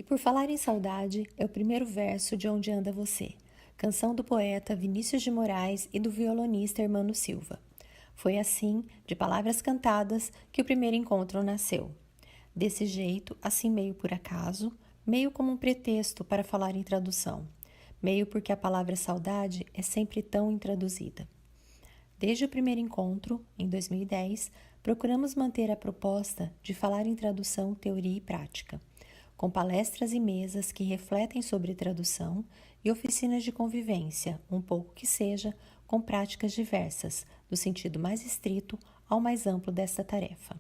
Por Falar em Saudade é o primeiro verso de Onde Anda Você, canção do poeta Vinícius de Moraes e do violonista Hermano Silva. Foi assim, de palavras cantadas, que o primeiro encontro nasceu. Desse jeito, assim meio por acaso, meio como um pretexto para falar em tradução, meio porque a palavra saudade é sempre tão intraduzida. Desde o primeiro encontro, em 2010, procuramos manter a proposta de falar em tradução, teoria e prática, com palestras e mesas que refletem sobre tradução e oficinas de convivência, um pouco que seja, com práticas diversas, do sentido mais estrito ao mais amplo desta tarefa.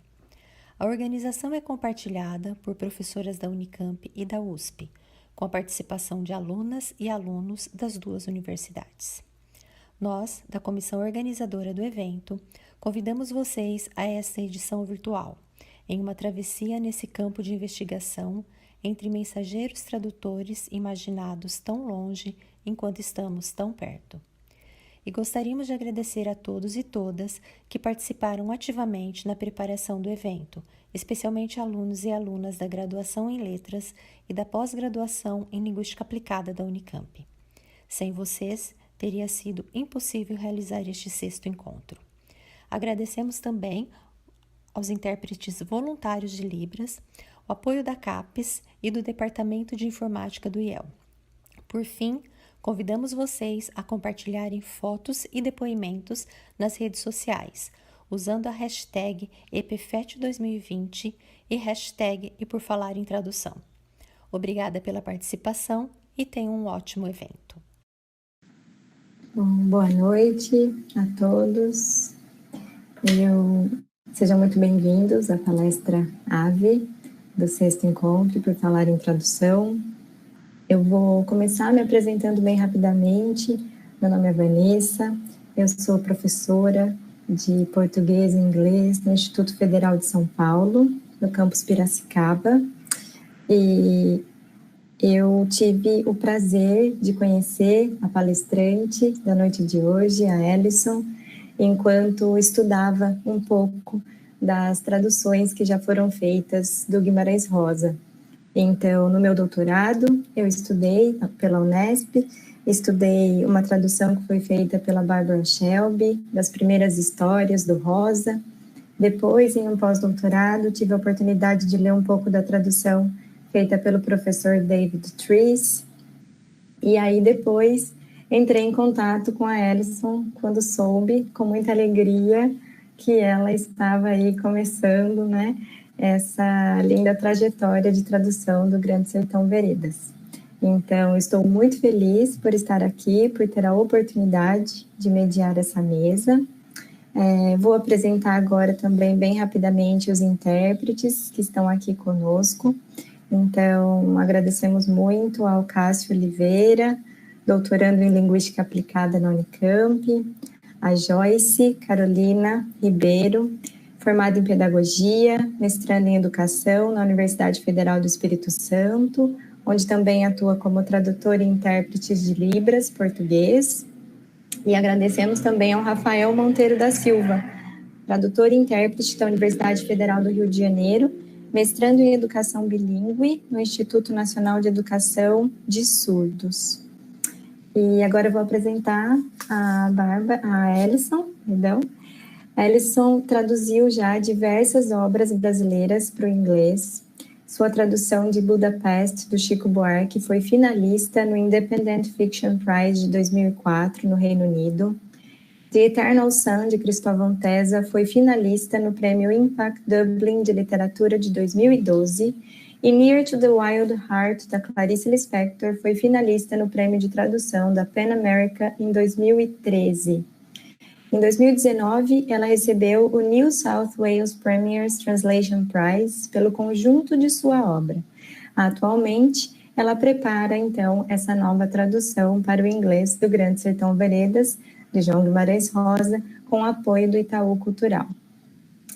A organização é compartilhada por professoras da Unicamp e da USP, com a participação de alunas e alunos das duas universidades. Nós, da comissão organizadora do evento, convidamos vocês a esta edição virtual, em uma travessia nesse campo de investigação entre mensageiros tradutores imaginados tão longe enquanto estamos tão perto. E gostaríamos de agradecer a todos e todas que participaram ativamente na preparação do evento, especialmente alunos e alunas da graduação em Letras e da pós-graduação em Linguística Aplicada da Unicamp. Sem vocês, teria sido impossível realizar este sexto encontro. Agradecemos também aos intérpretes voluntários de Libras, o apoio da CAPES e do Departamento de Informática do IEL. Por fim, convidamos vocês a compartilharem fotos e depoimentos nas redes sociais, usando a hashtag EPFET2020 e hashtag E Por Falar em Tradução. Obrigada pela participação e tenham um ótimo evento. Bom, boa noite a todos. Sejam muito bem-vindos à palestra AVE, do sexto encontro Por Falar em Tradução. Eu vou começar me apresentando bem rapidamente. Meu nome é Vanessa, eu sou professora de português e inglês no Instituto Federal de São Paulo, no campus Piracicaba, e eu tive o prazer de conhecer a palestrante da noite de hoje, a Ellison, enquanto estudava um pouco das traduções que já foram feitas do Guimarães Rosa. Então, no meu doutorado, eu estudei pela Unesp, estudei uma tradução que foi feita pela Barbara Shelby, das primeiras histórias do Rosa. Depois, em um pós-doutorado, tive a oportunidade de ler um pouco da tradução feita pelo professor David Trees. E aí, depois, entrei em contato com a Ellison, quando soube, com muita alegria, que ela estava aí começando, né, essa linda trajetória de tradução do Grande Sertão Veredas. Então, estou muito feliz por estar aqui, por ter a oportunidade de mediar essa mesa. Vou apresentar agora também, bem rapidamente, os intérpretes que estão aqui conosco. Então, agradecemos muito ao Cássio Oliveira, doutorando em Linguística Aplicada na Unicamp, a Joyce Carolina Ribeiro, formada em Pedagogia, mestrando em Educação na Universidade Federal do Espírito Santo, onde também atua como tradutora e intérprete de Libras, português. E agradecemos também ao Rafael Monteiro da Silva, tradutor e intérprete da Universidade Federal do Rio de Janeiro, mestrando em Educação Bilíngue no Instituto Nacional de Educação de Surdos. E agora eu vou apresentar a Ellison, perdão. A Ellison traduziu já diversas obras brasileiras para o inglês. Sua tradução de Budapeste, do Chico Buarque, foi finalista no Independent Fiction Prize de 2004, no Reino Unido. The Eternal Sun, de Cristóvão Tesa, foi finalista no Prêmio Impact Dublin de Literatura de 2012, e Near to the Wild Heart, da Clarice Lispector, foi finalista no Prêmio de Tradução da PEN America em 2013. Em 2019, ela recebeu o New South Wales Premier's Translation Prize pelo conjunto de sua obra. Atualmente, ela prepara, então, essa nova tradução para o inglês do Grande Sertão Veredas, de João Guimarães Rosa, com o apoio do Itaú Cultural.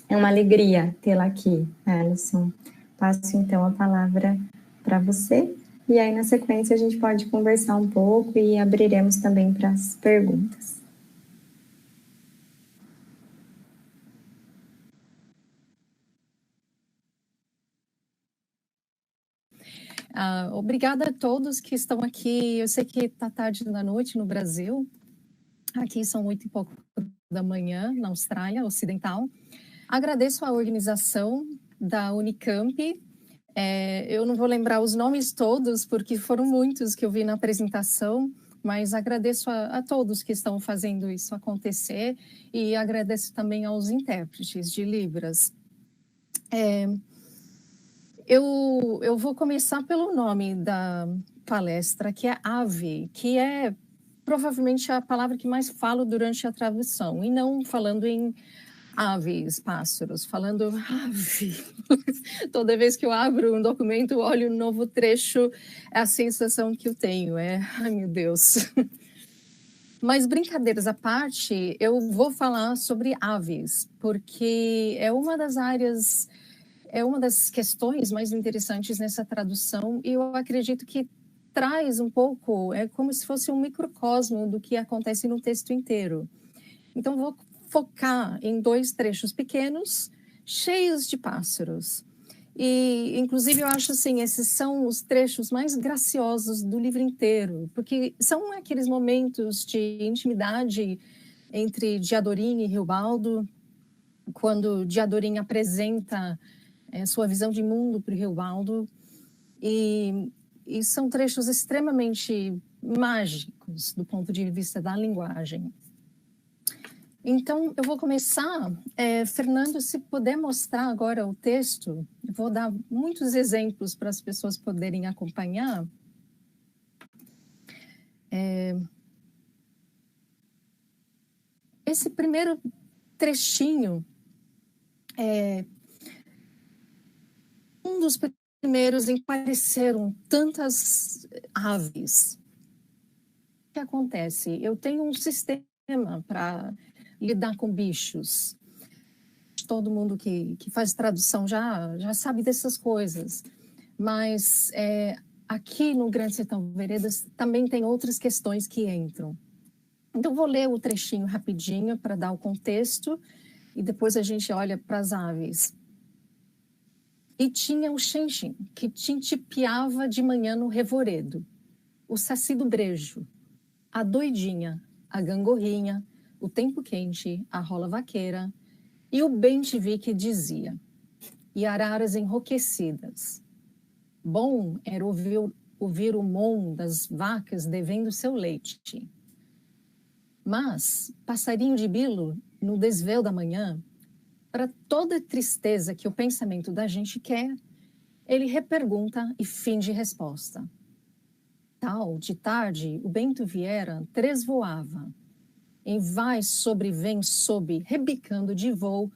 É uma alegria tê-la aqui, Ellison. Passo, então, a palavra para você, e aí, na sequência, a gente pode conversar um pouco e abriremos também para as perguntas. Obrigada a todos que estão aqui. Eu sei que está tarde da noite no Brasil. Aqui são 8 e pouco da manhã, na Austrália Ocidental. Agradeço a organização da Unicamp. Eu não vou lembrar os nomes todos, porque foram muitos que eu vi na apresentação, mas agradeço a todos que estão fazendo isso acontecer e agradeço também aos intérpretes de Libras. Eu vou começar pelo nome da palestra, que é ave, que é provavelmente a palavra que mais falo durante a tradução, e não falando em aves, pássaros, falando ave. Toda vez que eu abro um documento, olho um novo trecho, é a sensação que eu tenho, ai meu Deus. Mas brincadeiras à parte, eu vou falar sobre aves, porque é uma das áreas, é uma das questões mais interessantes nessa tradução, e eu acredito que traz um pouco, é como se fosse um microcosmo do que acontece no texto inteiro. Então, vou focar em 2 trechos pequenos, cheios de pássaros. E, inclusive, eu acho assim, esses são os trechos mais graciosos do livro inteiro, porque são aqueles momentos de intimidade entre Diadorim e Riobaldo, quando Diadorim apresenta sua visão de mundo para o Riobaldo, e são trechos extremamente mágicos do ponto de vista da linguagem. Então, eu vou começar, Fernando, se puder mostrar agora o texto, eu vou dar muitos exemplos para as pessoas poderem acompanhar. Esse primeiro trechinho é um dos primeiros em que apareceram tantas aves. O que acontece? Eu tenho um sistema para lidar com bichos. Todo mundo que faz tradução já sabe dessas coisas. Mas aqui no Grande Sertão Veredas também tem outras questões que entram. Então, vou ler o trechinho rapidinho para dar o contexto e depois a gente olha para as aves. E tinha o xinxim, que tintipiava de manhã no revoredo, o saci do brejo, a doidinha, a gangorrinha, o tempo quente, a rola vaqueira, e o bem-te-vi que dizia, e araras enrouquecidas. Bom era ouvir o mom das vacas devendo seu leite. Mas, passarinho de bilo, no desvelo da manhã, para toda tristeza que o pensamento da gente quer, ele repergunta e finge resposta. Tal, de tarde, o bento viera, tresvoava. Em vai sobre vem sob, rebicando de voo,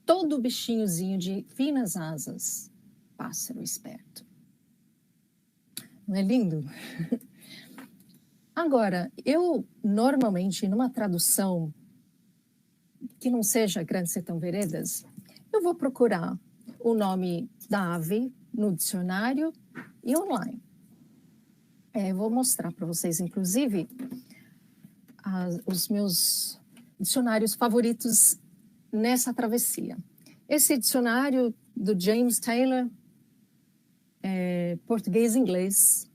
todo bichinhozinho de finas asas. Pássaro esperto. Não é lindo? Agora, eu normalmente, numa tradução que não seja Grande Sertão Veredas, eu vou procurar o nome da ave no dicionário e online. Vou mostrar para vocês, inclusive, os meus dicionários favoritos nessa travessia. Esse dicionário do James Taylor, português e inglês,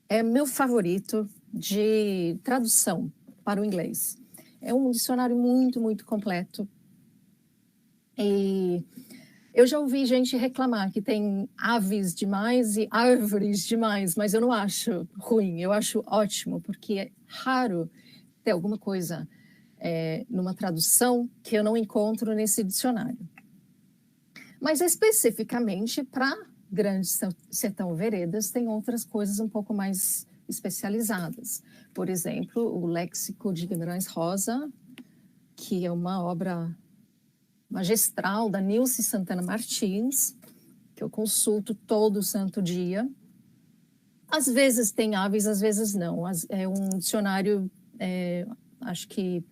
é meu favorito de tradução para o inglês. É um dicionário muito, muito completo. E eu já ouvi gente reclamar que tem aves demais e árvores demais, mas eu não acho ruim, eu acho ótimo, porque é raro ter alguma coisa numa tradução que eu não encontro nesse dicionário. Mas especificamente para Grande Sertão Veredas tem outras coisas um pouco mais especializadas. Por exemplo, o Léxico de Guimarães Rosa, que é uma obra magistral da Nilce Santana Martins, que eu consulto todo santo dia. Às vezes tem aves, às vezes não. É um dicionário, acho que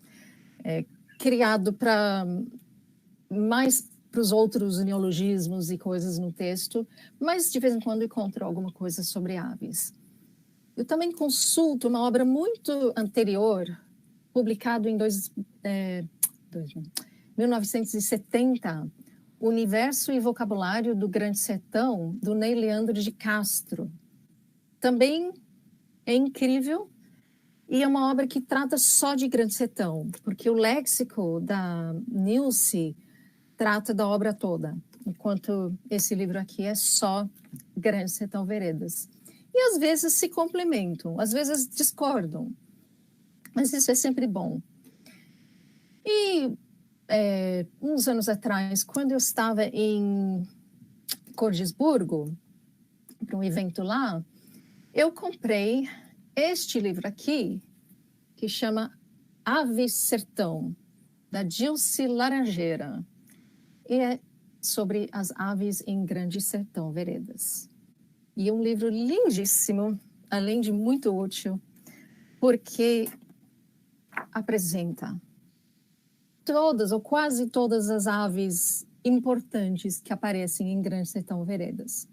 criado mais para os outros neologismos e coisas no texto, mas de vez em quando encontro alguma coisa sobre aves. Eu também consulto uma obra muito anterior, publicado em 1970, Universo e Vocabulário do Grande Sertão, do Ney Leandro de Castro. também é incrível e é uma obra que trata só de Grande Sertão, porque o léxico da Nilce trata da obra toda, enquanto esse livro aqui é só Grande Sertão Veredas. E às vezes se complementam, às vezes discordam, mas isso é sempre bom. E uns anos atrás, quando eu estava em Cordisburgo, para um evento lá, eu comprei este livro aqui, que chama Ave Sertão, da Dilce Laranjeira. E é sobre as aves em Grande Sertão Veredas. E é um livro lindíssimo, além de muito útil, porque apresenta todas ou quase todas as aves importantes que aparecem em Grande Sertão Veredas.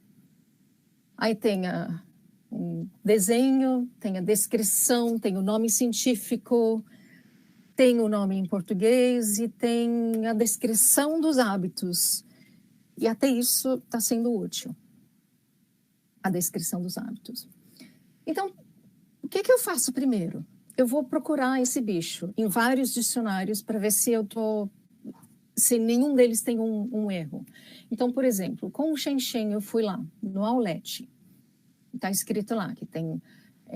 Aí tem um desenho, tem a descrição, tem o nome científico, tem o nome em português e tem a descrição dos hábitos. E até isso está sendo útil, a descrição dos hábitos. Então, o que eu faço primeiro? Eu vou procurar esse bicho em vários dicionários para ver se se nenhum deles tem um erro. Então, por exemplo, com o Xenxen eu fui lá, no Aulete. Está escrito lá que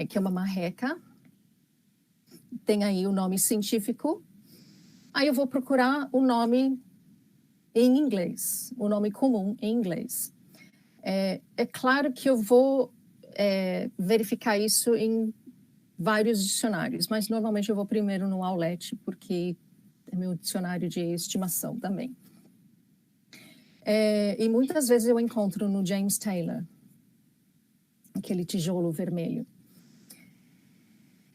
que é uma marreca, tem aí o nome científico. Aí eu vou procurar o nome em inglês, o nome comum em inglês. É claro que eu vou verificar isso em vários dicionários, mas normalmente eu vou primeiro no Aulete, porque é meu dicionário de estimação também. E muitas vezes eu encontro no James Taylor, aquele tijolo vermelho.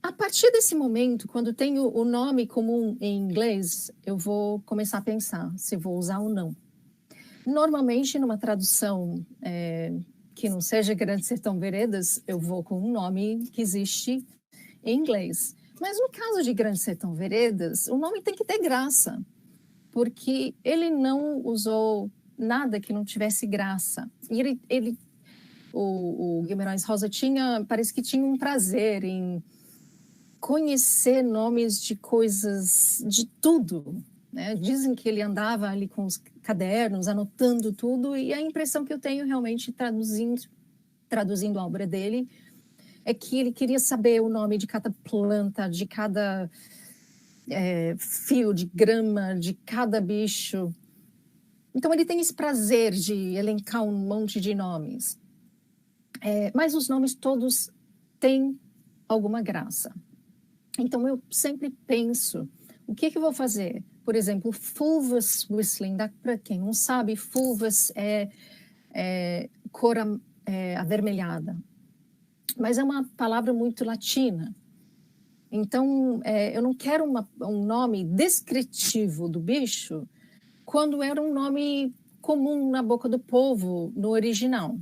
A partir desse momento, quando tenho o nome comum em inglês, eu vou começar a pensar se vou usar ou não. Normalmente, numa tradução que não seja Grande Sertão Veredas, eu vou com um nome que existe em inglês. Mas no caso de Grande Sertão Veredas, o nome tem que ter graça, porque ele não usou nada que não tivesse graça. E o Guimarães Rosa parece que tinha um prazer em conhecer nomes de coisas, de tudo, né? Dizem que ele andava ali com os cadernos, anotando tudo, e a impressão que eu tenho realmente traduzindo a obra dele é que ele queria saber o nome de cada planta, de cada fio de grama, de cada bicho. Então ele tem esse prazer de elencar um monte de nomes. Mas os nomes todos têm alguma graça. Então, eu sempre penso, o que eu vou fazer? Por exemplo, fulvous whistling, para quem não sabe, fulvous é cor avermelhada. Mas é uma palavra muito latina. Então, eu não quero um nome descritivo do bicho quando era um nome comum na boca do povo, no original.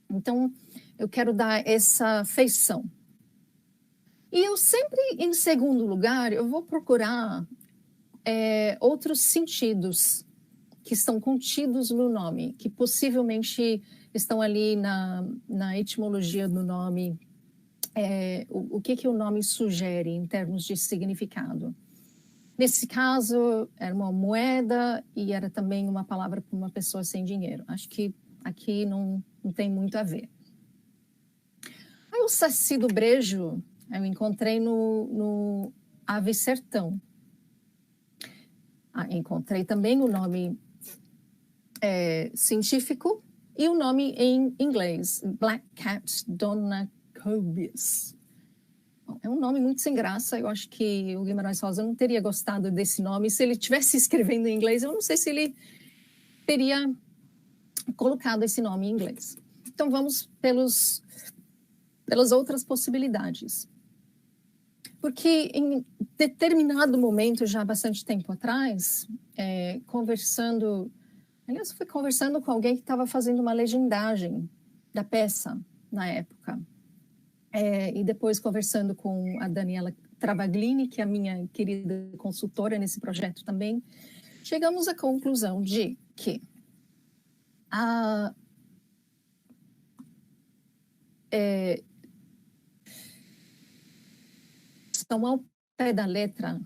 Então, eu quero dar essa feição. E eu sempre, em segundo lugar, eu vou procurar outros sentidos que estão contidos no nome, que possivelmente estão ali na etimologia do nome, o que o nome sugere em termos de significado. Nesse caso, era uma moeda e era também uma palavra para uma pessoa sem dinheiro. Acho que aqui não tem muito a ver. Aí o Saci do Brejo eu encontrei no Ave Sertão. Encontrei também o nome científico e o nome em inglês, Black Cat Donnacobus. É um nome muito sem graça, eu acho que o Guimarães Rosa não teria gostado desse nome. Se ele estivesse escrevendo em inglês, eu não sei se ele teria colocado esse nome em inglês. Então vamos pelas outras possibilidades. Porque em determinado momento, já há bastante tempo atrás, fui conversando com alguém que estava fazendo uma legendagem da peça na época. E depois conversando com a Daniela Travaglini, que é a minha querida consultora nesse projeto também, chegamos à conclusão de que estão ao pé da letra,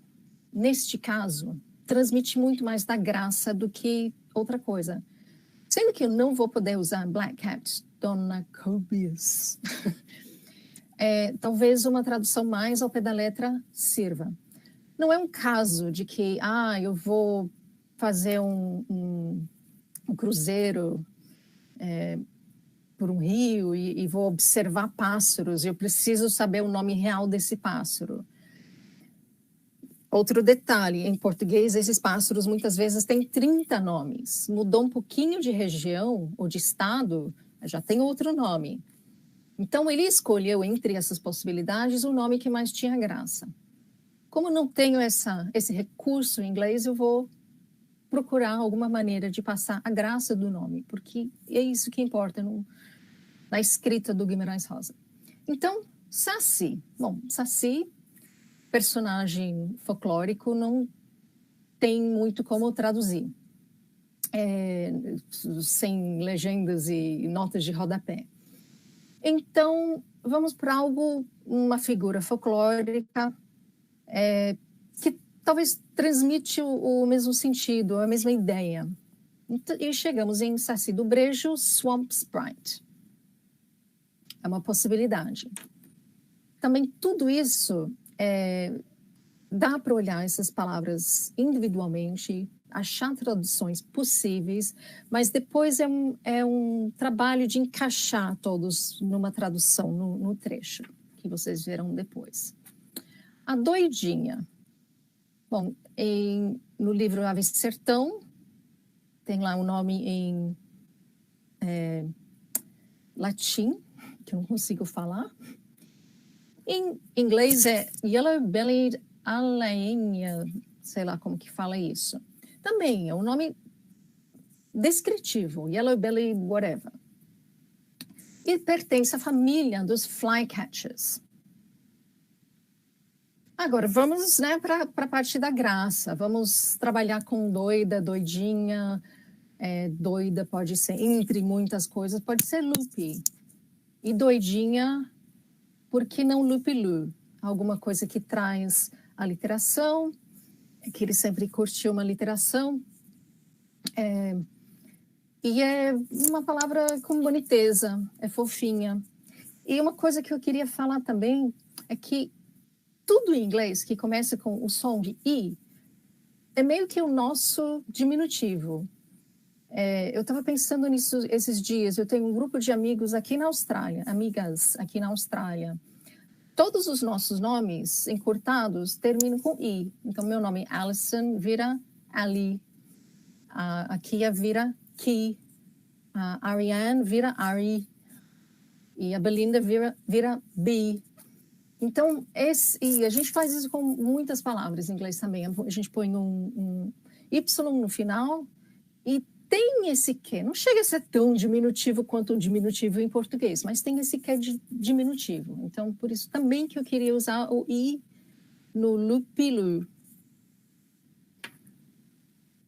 neste caso, transmite muito mais da graça do que outra coisa. Sendo que eu não vou poder usar Black Cat, Dona Cobias. Talvez uma tradução mais ao pé da letra sirva. Não é um caso de que, eu vou fazer um cruzeiro por um rio e vou observar pássaros, eu preciso saber o nome real desse pássaro. Outro detalhe, em português, esses pássaros muitas vezes têm 30 nomes. Mudou um pouquinho de região ou de estado, já tem outro nome. Então, ele escolheu, entre essas possibilidades, o nome que mais tinha graça. Como não tenho esse recurso em inglês, eu vou procurar alguma maneira de passar a graça do nome, porque é isso que importa na escrita do Guimarães Rosa. Então, Saci. Bom, Saci, personagem folclórico, não tem muito como traduzir. Sem legendas e notas de rodapé. Então, vamos para uma figura folclórica que talvez transmite o mesmo sentido, a mesma ideia. Então, e chegamos em Saci do Brejo, Swamp Sprite. É uma possibilidade. Também tudo isso dá para olhar essas palavras individualmente, achar traduções possíveis, mas depois é um trabalho de encaixar todos numa tradução, no trecho, que vocês verão depois. A doidinha. Bom, no livro Ave Sertão, tem lá o nome em latim, que eu não consigo falar. Em inglês é Yellow-bellied alainha, sei lá como que fala isso. Também é um nome descritivo, Yellow-bellied whatever. E pertence à família dos flycatchers. Agora, vamos para a parte da graça. Vamos trabalhar com doida, doidinha. Doida pode ser, entre muitas coisas, pode ser loopy. E doidinha, por que não loopy-loo? Alguma coisa que traz a literação, que ele sempre curtiu uma literação. E é uma palavra com boniteza, é fofinha. E uma coisa que eu queria falar também é que tudo em inglês que começa com o som de I é meio que o nosso diminutivo. Eu estava pensando nisso esses dias. Eu tenho um grupo de amigos aqui na Austrália, amigas aqui na Austrália. Todos os nossos nomes encurtados terminam com I. Então, meu nome é Alison, vira Ali. A Kia vira Ki. A Ariane vira Ari. E a Belinda vira Bi. Então, e a gente faz isso com muitas palavras em inglês também. A gente põe um Y no final e tem esse que. Não chega a ser tão diminutivo quanto o diminutivo em português, mas tem esse que de diminutivo. Então, por isso também que eu queria usar o I no loopy-loo.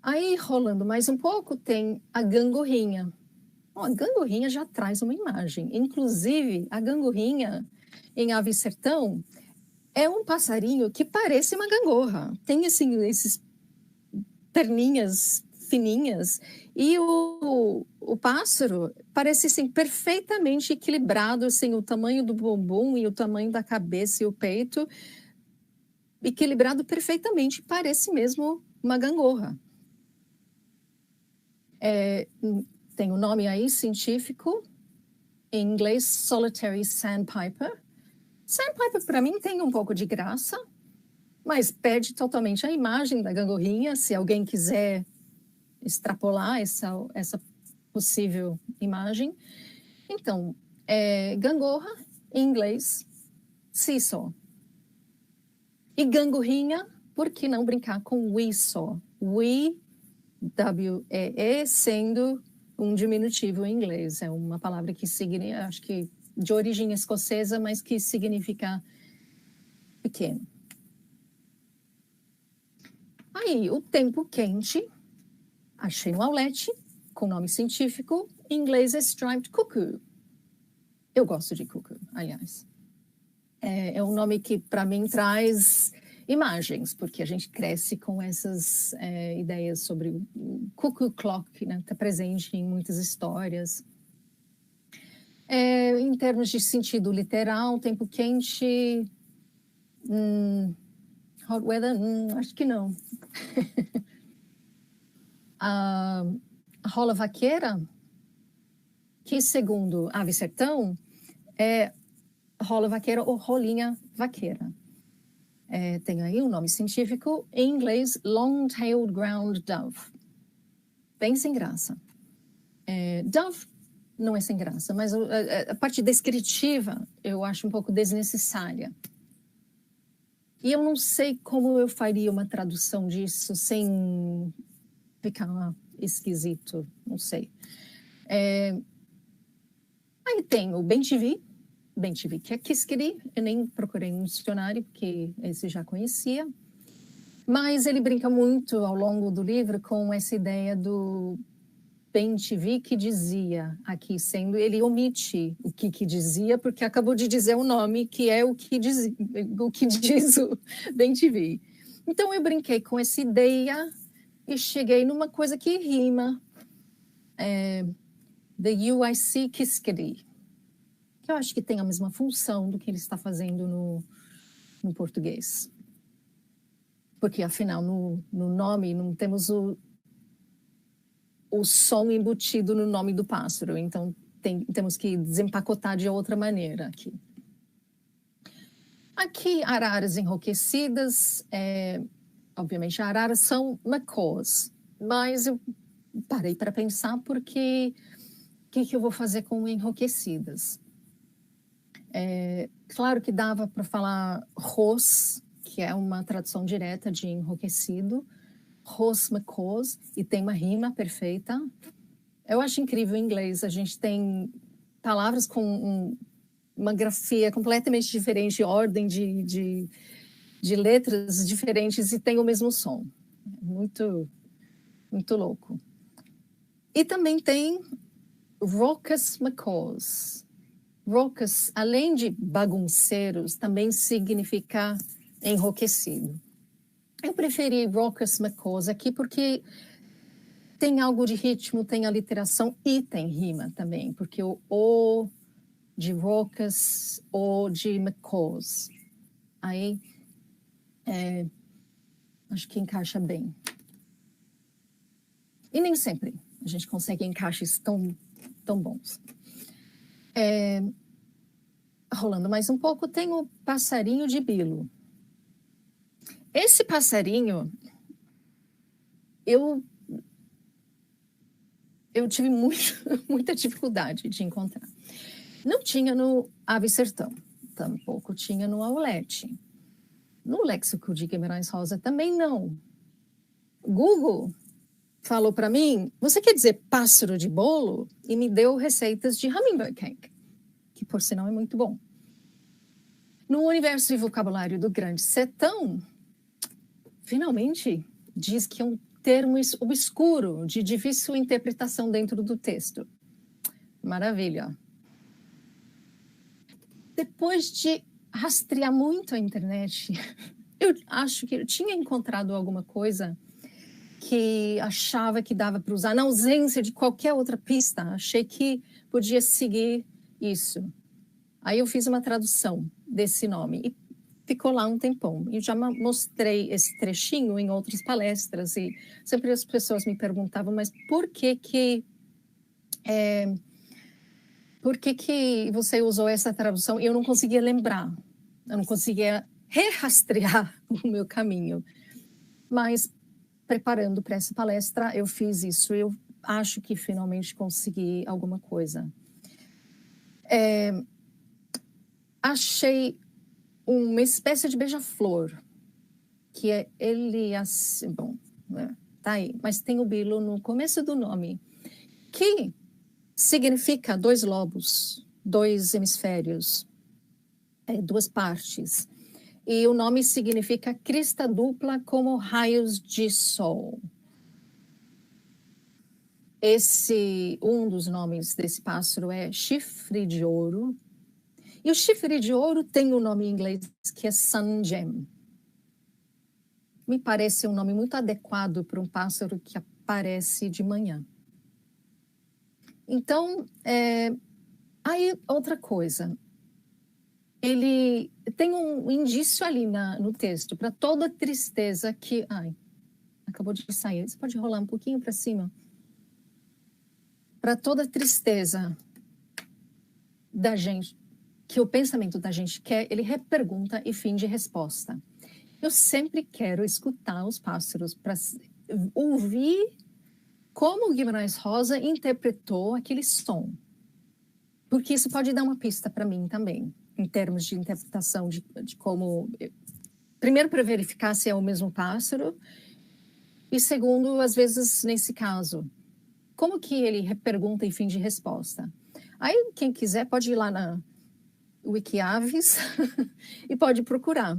Aí, rolando mais um pouco, tem a gangorrinha. Bom, a gangorrinha já traz uma imagem. Inclusive, a gangorrinha, em Ave Sertão, é um passarinho que parece uma gangorra. Tem esses perninhas fininhas e o pássaro parece assim, perfeitamente equilibrado, assim, o tamanho do bumbum e o tamanho da cabeça e o peito, equilibrado perfeitamente, parece mesmo uma gangorra. Tem o nome aí científico, em inglês, Solitary Sandpiper. Sandpiper, para mim, tem um pouco de graça, mas perde totalmente a imagem da gangorrinha. Se alguém quiser extrapolar essa possível imagem. Então, gangorra, em inglês, seesaw. E gangorrinha, por que não brincar com weesaw? We, W-E-E, sendo um diminutivo em inglês. É uma palavra que significa, acho que de origem escocesa, mas que significa pequeno. Aí, o tempo quente, achei no Aulete, com nome científico, em inglês é striped cuckoo. Eu gosto de cuckoo, aliás. É um nome que, para mim, traz imagens, porque a gente cresce com essas ideias sobre o cuckoo clock, né? Está presente em muitas histórias. Em termos de sentido literal, tempo quente, hot weather, acho que não. A rola vaqueira, que segundo Ave Sertão, é rola vaqueira ou rolinha vaqueira. Tem aí um nome científico, em inglês, long-tailed ground dove. Bem sem graça. Dove não é sem graça, mas a parte descritiva eu acho um pouco desnecessária. E eu não sei como eu faria uma tradução disso sem ficar esquisito, não sei. Aí tem o bem-te-vi, que é Kiskeri, eu nem procurei um dicionário, porque esse já conhecia. Mas ele brinca muito ao longo do livro com essa ideia do bem-te-vi que dizia, aqui sendo, ele omite o que dizia, porque acabou de dizer o nome, que é o que diz o bem-te-vi. Então eu brinquei com essa ideia e cheguei numa coisa que rima, the UIC Kiskeri, que eu acho que tem a mesma função do que ele está fazendo no português. Porque, afinal, no nome não temos o som embutido no nome do pássaro. Então, temos que desempacotar de outra maneira aqui. Aqui, araras enrouquecidas. Obviamente, araras são macaws. Mas eu parei para pensar porque o que eu vou fazer com enrouquecidas? Claro que dava para falar ros, que é uma tradução direta de enrouquecido, ros macaws, e tem uma rima perfeita. Eu acho incrível em inglês, a gente tem palavras com uma grafia completamente diferente, ordem de letras diferentes e tem o mesmo som. Muito, muito louco. E também tem raucous macaws. Raucous, além de bagunceiros, também significa enrouquecido. Eu preferi raucous macaws aqui porque tem algo de ritmo, tem aliteração e tem rima também, porque o O de raucous, O de macaws. Aí, acho que encaixa bem. E nem sempre a gente consegue encaixes tão bons. Rolando mais um pouco, tem o passarinho de bilo. Esse passarinho, eu tive muita dificuldade de encontrar. Não tinha no Ave Sertão, tampouco tinha no Aulete. No Léxico de Guimarães Rosa também não. Google falou para mim, você quer dizer pássaro de bolo? E me deu receitas de hummingbird cake, que por sinal é muito bom. No Universo e Vocabulário do Grande Sertão, finalmente diz que é um termo obscuro, de difícil interpretação dentro do texto. Maravilha. Depois de rastrear muito a internet, eu acho que eu tinha encontrado alguma coisa que achava que dava para usar, na ausência de qualquer outra pista, achei que podia seguir isso. Aí eu fiz uma tradução desse nome e ficou lá um tempão. E já mostrei esse trechinho em outras palestras e sempre as pessoas me perguntavam, mas por que você usou essa tradução? E eu não conseguia lembrar, eu não conseguia rastrear o meu caminho. Mas, preparando para essa palestra, eu fiz isso. Eu acho que finalmente consegui alguma coisa. Achei uma espécie de beija-flor, que é bom, tá aí, mas tem o bilo no começo do nome, que significa 2 lobos, 2 hemisférios, 2 partes. E o nome significa crista dupla como raios de sol. Um dos nomes desse pássaro é chifre de ouro, E o chifre de ouro tem um nome em inglês que é sun gem. Me parece um nome muito adequado para um pássaro que aparece de manhã. Então, aí outra coisa. Ele tem um indício ali no texto para toda tristeza que... Ai, acabou de sair. Você pode rolar um pouquinho para cima? Para toda tristeza da gente, que o pensamento da gente quer, ele repergunta e finge resposta. Eu sempre quero escutar os pássaros para ouvir como o Guimarães Rosa interpretou aquele som. Porque isso pode dar uma pista para mim também, em termos de interpretação de como... Primeiro, para verificar se é o mesmo pássaro, e segundo, às vezes, nesse caso, como que ele repergunta e finge resposta. Aí, quem quiser pode ir lá na Wikiaves e pode procurar.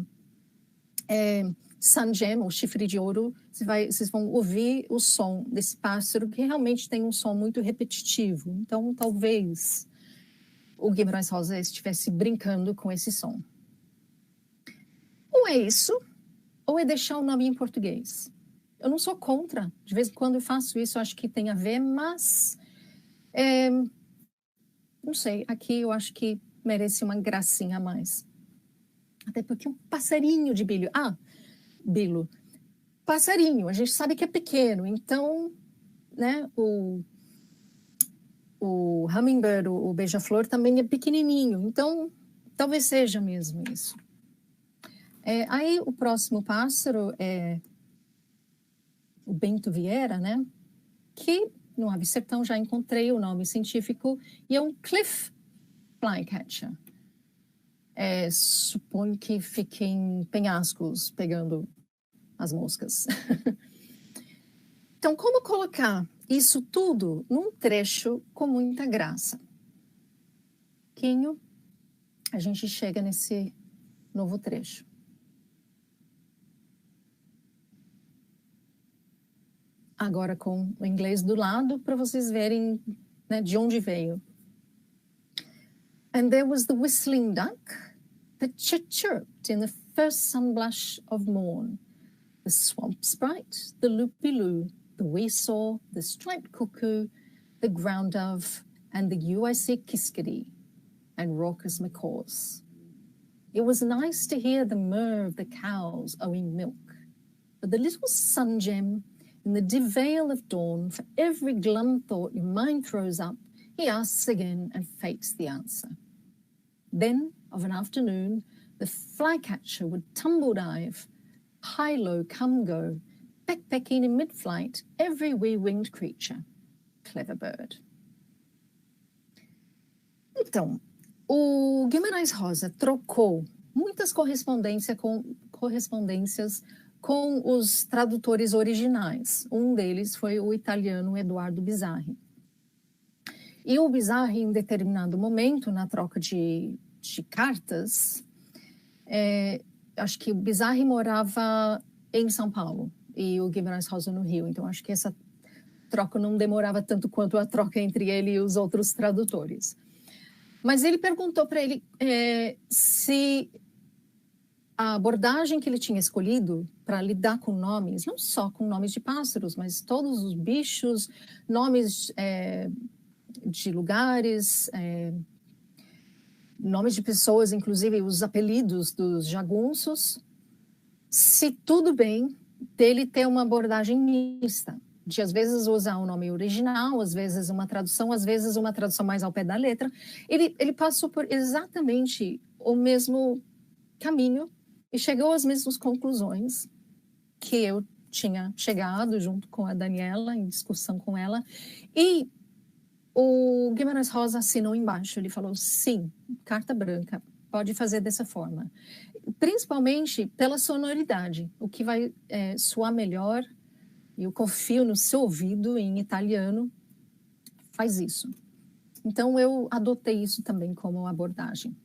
Sun gem, ou chifre de ouro, vocês vão ouvir o som desse pássaro, que realmente tem um som muito repetitivo. Então, talvez o Guimarães Rosa estivesse brincando com esse som. Ou é isso, ou é deixar o nome em português. Eu não sou contra, de vez em quando eu faço isso, eu acho que tem a ver, mas não sei, aqui eu acho que merece uma gracinha a mais. Até porque um passarinho de bilo. Bilo. Passarinho, a gente sabe que é pequeno, então, né, o hummingbird, o beija-flor também é pequenininho, então talvez seja mesmo isso. Aí o próximo pássaro é o Bento Vieira, né, que no Ave Sertão já encontrei o nome científico, e é um cliff flycatcher. Suponho que fique em penhascos pegando as moscas. Então, como colocar isso tudo num trecho com muita graça? A gente chega nesse novo trecho. Agora com o inglês do lado, para vocês verem, né, de onde veio. And there was the whistling duck that chirped in the first sunblush of morn. The swamp sprite, the loopy-loo, the weesaw, the striped cuckoo, the ground dove, and the UIC kiskadee, and raucous macaws. It was nice to hear the murr of the cows owing milk, but the little sun gem in the dim veil of dawn, for every glum thought your mind throws up, he asks again and fakes the answer. Then, of an afternoon, the flycatcher would tumble dive, high-low come-go, peck-pecking in mid-flight every wee-winged creature. Clever bird. Então, o Guimarães Rosa trocou muitas correspondências com os tradutores originais. Um deles foi o italiano Eduardo Bizzarri. E o Bizzarri, em determinado momento, na troca de cartas, acho que o Bizzarri morava em São Paulo e o Guimarães Rosa no Rio. Então, acho que essa troca não demorava tanto quanto a troca entre ele e os outros tradutores. Mas ele perguntou para ele se a abordagem que ele tinha escolhido para lidar com nomes, não só com nomes de pássaros, mas todos os bichos, nomes de lugares, nomes de pessoas, inclusive os apelidos dos jagunços, se tudo bem dele ter uma abordagem mista, de às vezes usar o nome original, às vezes uma tradução mais ao pé da letra. Ele passou por exatamente o mesmo caminho e chegou às mesmas conclusões que eu tinha chegado junto com a Daniela, em discussão com ela, e o Guimarães Rosa assinou embaixo. Ele falou, sim, carta branca, pode fazer dessa forma. Principalmente pela sonoridade, o que vai soar melhor, e eu confio no seu ouvido em italiano, faz isso. Então, eu adotei isso também como abordagem.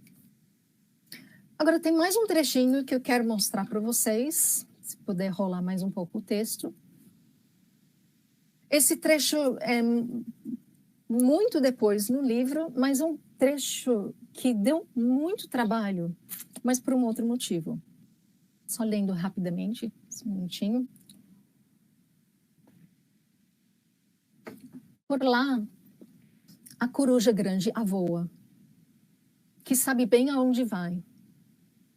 Agora, tem mais um trechinho que eu quero mostrar para vocês, se puder rolar mais um pouco o texto. Esse trecho é muito depois no livro, mas é um trecho que deu muito trabalho, mas por um outro motivo. Só lendo rapidamente, um minutinho. Por lá, a coruja grande avoa, que sabe bem aonde vai,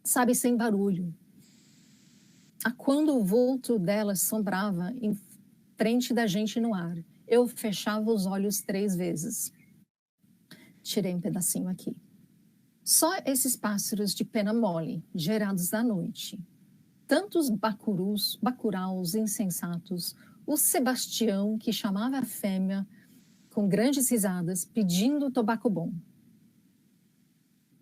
sabe sem barulho. A quando o vulto dela assombrava em frente da gente no ar, eu fechava os olhos 3 vezes. Tirei um pedacinho aqui. Só esses pássaros de pena mole, gerados à noite. Tantos bacuraus insensatos, o Sebastião, que chamava a fêmea com grandes risadas, pedindo tobaco bom.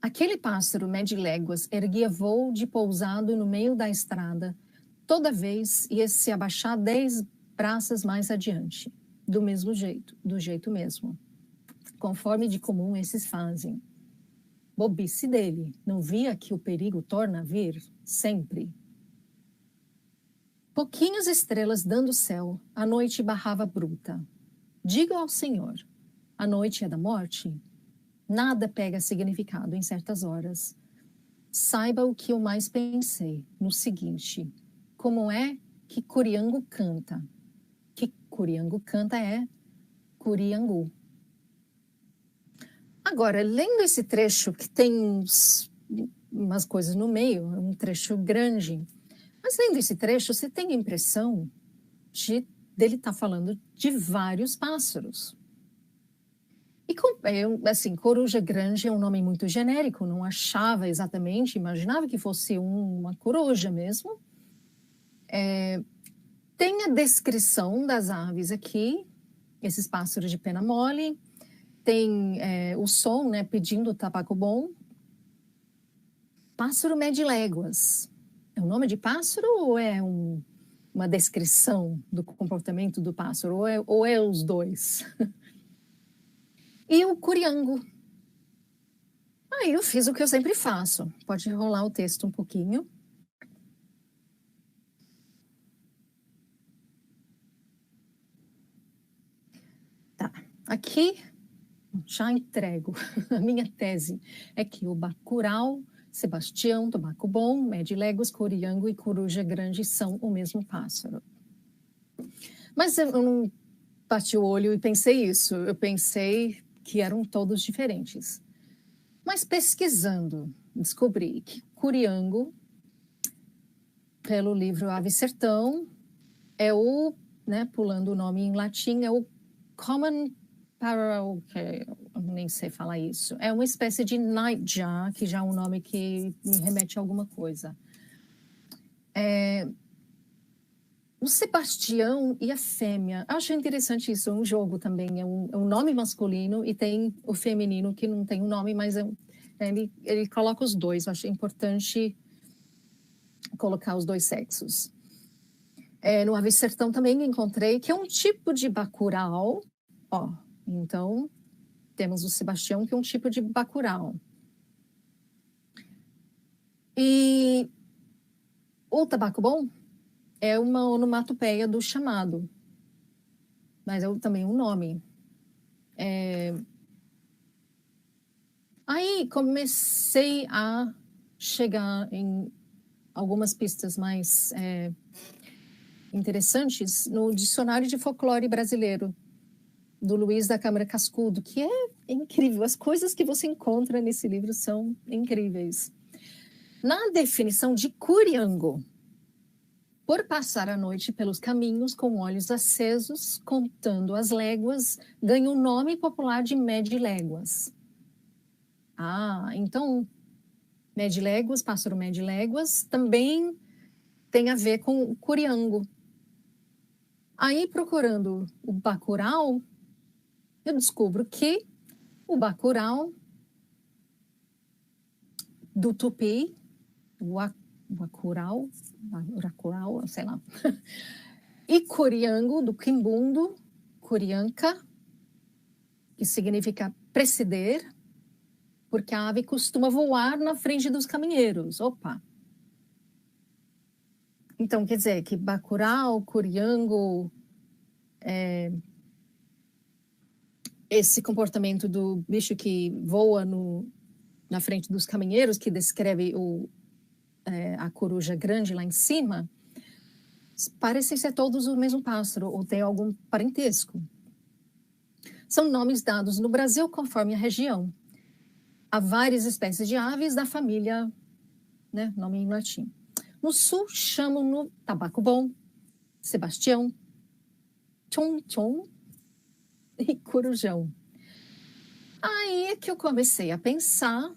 Aquele pássaro mede-léguas erguia voo de pousado no meio da estrada, toda vez ia se abaixar 10 braças mais adiante, do mesmo jeito, do jeito mesmo, conforme de comum esses fazem. Bobice dele, não via que o perigo torna a vir sempre. Pouquinhas estrelas dando céu, a noite barrava bruta. Diga ao Senhor, a noite é da morte? Nada pega significado em certas horas. Saiba o que eu mais pensei, no seguinte, como é que Curiango canta? Que Curiango canta é Curiangu. Agora, lendo esse trecho, que tem umas coisas no meio, é um trecho grande, mas lendo esse trecho, você tem a impressão dele estar falando de vários pássaros. E, assim, coruja grande é um nome muito genérico, não achava exatamente, imaginava que fosse uma coruja mesmo. Tem a descrição das aves aqui, esses pássaros de pena mole, tem o som, né, pedindo tabaco bom. Pássaro mede léguas. É o nome de pássaro ou é uma descrição do comportamento do pássaro? Ou é os dois? E o curiango. Aí eu fiz o que eu sempre faço. Pode rolar o texto um pouquinho. Tá. Aqui, já entrego. A minha tese é que o bacurau, Sebastião, tobaco bom, mede-léguas, curiango e coruja grande são o mesmo pássaro. Mas eu não bati o olho e pensei isso. Eu pensei que eram todos diferentes. Mas pesquisando, descobri que curiango, pelo livro Ave Sertão, é o, né, pulando o nome em latim, é o Common Parrot, eu nem sei falar isso. É uma espécie de nightjar, que já é um nome que me remete a alguma coisa. O Sebastião e a fêmea, acho interessante isso, um jogo também, é um nome masculino e tem o feminino que não tem um nome, mas ele coloca os dois, eu acho importante colocar os dois sexos. No Ave Sertão também encontrei que é um tipo de bacurau, ó, então temos o Sebastião, que é um tipo de bacurau. E o tabaco bom é uma onomatopeia do chamado, mas é também um nome. Aí comecei a chegar em algumas pistas mais interessantes no Dicionário de Folclore Brasileiro, do Luiz da Câmara Cascudo, que é incrível. As coisas que você encontra nesse livro são incríveis. Na definição de curiango, por passar a noite pelos caminhos com olhos acesos, contando as léguas, ganha o nome popular de mede-léguas. Então, mede-léguas, pássaro mede-léguas, também tem a ver com o curiango. Aí, procurando o bacurau, eu descubro que o bacurau do tupi, bacurau, sei lá, e curiango do quimbundo, curianca, que significa preceder, porque a ave costuma voar na frente dos caminheiros. Opa! Então, quer dizer que bacurau, curiango, esse comportamento do bicho que voa na frente dos caminheiros, que descreve a coruja grande lá em cima, parecem ser todos o mesmo pássaro, ou tem algum parentesco. São nomes dados no Brasil conforme a região. Há várias espécies de aves da família, né, nome em latim. No sul, chamam no tabaco-bom, sebastião, tchon-tchon e corujão. Aí é que eu comecei a pensar,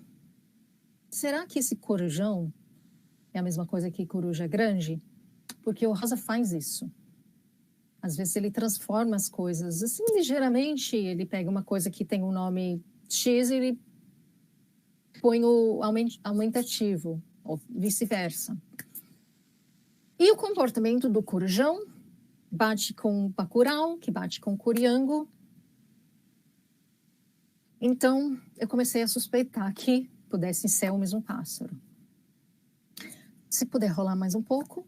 será que esse corujão é a mesma coisa que coruja grande? Porque o rosa faz isso. Às vezes ele transforma as coisas, assim, ligeiramente. Ele pega uma coisa que tem um nome X e ele põe o aumentativo, ou vice-versa. E o comportamento do corujão bate com o bacurau, que bate com o curiango. Então, eu comecei a suspeitar que pudessem ser o mesmo pássaro. Se puder rolar mais um pouco.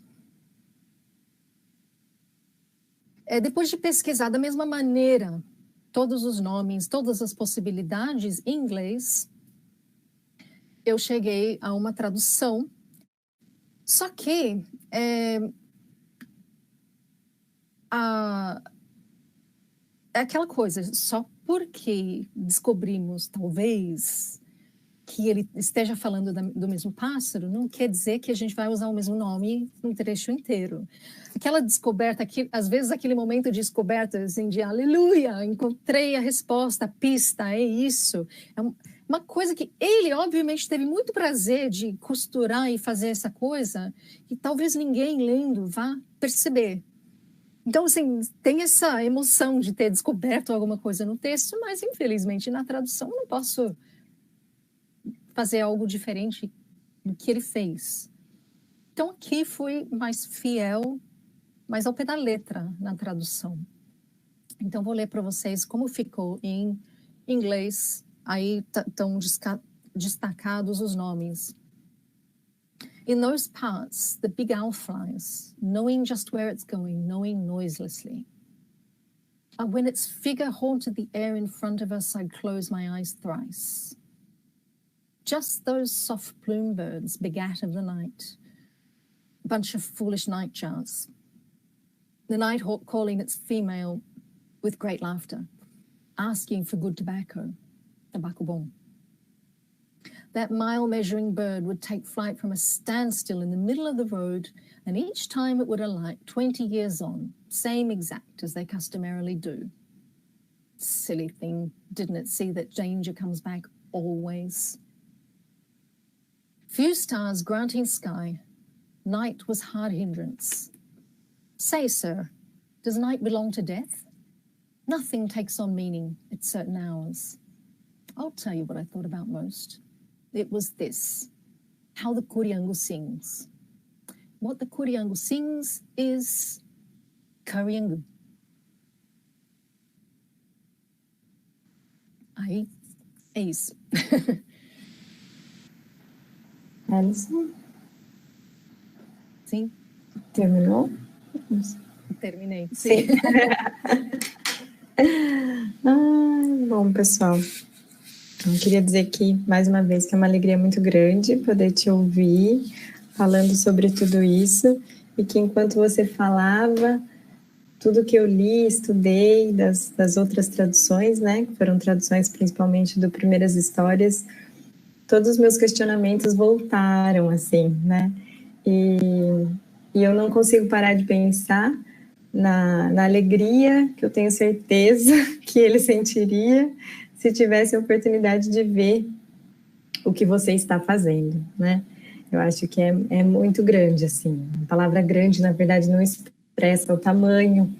Depois de pesquisar da mesma maneira todos os nomes, todas as possibilidades em inglês, eu cheguei a uma tradução. Só que é aquela coisa, só porque descobrimos, talvez, que ele esteja falando do mesmo pássaro, não quer dizer que a gente vai usar o mesmo nome no trecho inteiro. Aquela descoberta, às vezes aquele momento de descoberta, assim, de aleluia, encontrei a resposta, a pista, é isso. É uma coisa que ele, obviamente, teve muito prazer de costurar e fazer essa coisa, e talvez ninguém lendo vá perceber. Então, assim, tem essa emoção de ter descoberto alguma coisa no texto, mas, infelizmente, na tradução eu não posso fazer algo diferente do que ele fez. Então, aqui fui mais fiel, mais ao pé da letra na tradução. Então, vou ler para vocês como ficou em inglês. Aí estão destacados os nomes. In those parts, the big owl flies, knowing just where it's going, knowing noiselessly. And when its figure haunted the air in front of us, I'd close my eyes thrice. Just those soft plume birds begat of the night, a bunch of foolish nightjars. The nighthawk calling its female with great laughter, asking for good tobacco bom. That mile-measuring bird would take flight from a standstill in the middle of the road, and each time it would alight 20 years on, same exact as they customarily do. Silly thing, didn't it see that danger comes back always? Few stars granting sky, night was hard hindrance. Say, sir, does night belong to death? Nothing takes on meaning at certain hours. I'll tell you what I thought about most. It was this, how the curiango sings. What the curiango sings is curiango. Aí, é isso. Alison? Sim. Terminou? Terminei. Sim. Bom, pessoal. Eu queria dizer que, mais uma vez, que é uma alegria muito grande poder te ouvir falando sobre tudo isso e que, enquanto você falava, tudo que eu li, estudei das outras traduções, né, que foram traduções principalmente do Primeiras Histórias, todos os meus questionamentos voltaram, assim, né, e eu não consigo parar de pensar na alegria que eu tenho certeza que ele sentiria se tivesse a oportunidade de ver o que você está fazendo, né? Eu acho que é muito grande, assim. A palavra grande, na verdade, não expressa o tamanho